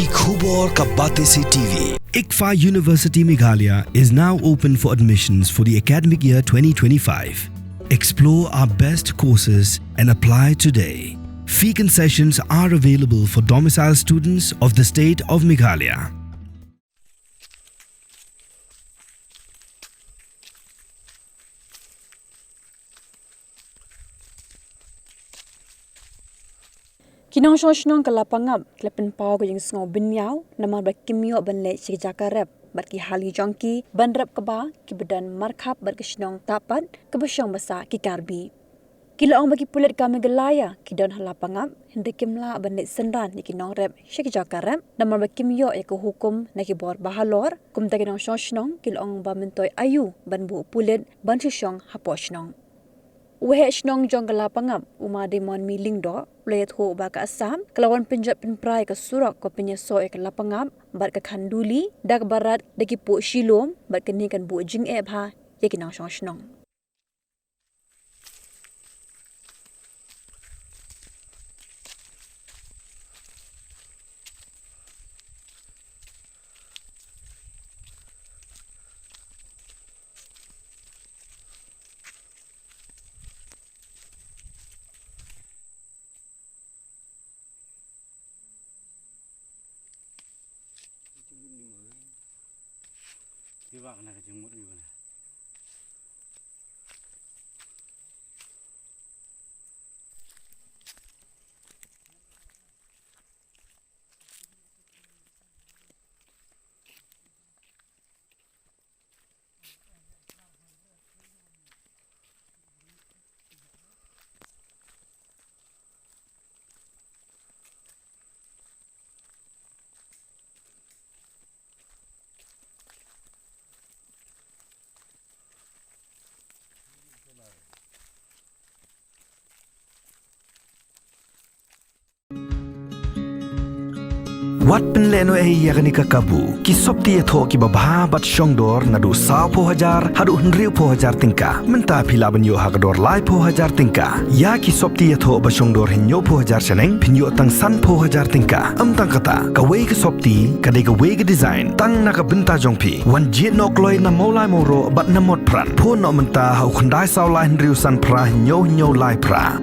Ki khubor ka bate se TV. ICFA University Meghalaya is now open for admissions for the academic year 2025. Explore our best courses and apply today. Fee concessions are available for domicile students of the state of Meghalaya. Kinong Shnong ke Lapangap, Lapin Pau ke yang sengau binyau, nama berkimio benle Shijaka rep, bat ki hali jongki, ban rep keba, ki bedan markhap bat ke Shnong tapat, ke besyong basa ki karbi. Kila ong bagi Pulit kami gelaya, ki don Lapangap, hendak kimla benle senran ni kinong rep, Shijaka rep, nama berkimio ya ke hukum, na ki bor bahalor, kum ta kinong Shnong, kila ong ba Myntoi ayu, ban bu Pulit, ban Shong Hapoh Shnong. Uhe Shnong jong ke Lapangap, umade mon miling do, ulayat ho ba ka Assam, kelawan penjat penprai ke surak ko penyeso ke Lapangap, bat ke Khanduli, dak barat daki pu Shilom, bat ke ni kan bu jing e bha, ya kinang Shnong. Tiba kena kejemur ni mana? Wat penleno yakni kakabu ki sopti etho ki babha bat shongdor nadu sa po hajar hadu hnriu po hajar tingka menta phila banyo hagador lai po hajar tingka ya ki sopti etho ba shongdor hinyo po hajar chaneng phinyo tang san po hajar tingka tang kata ka wei ki sopti ka de ka wei ki design tang na ka binta jongpi wan jit nok loi na molai moro bat na mot pran po no menta hau khandai saw lai hnriu san pra hinyo lai pra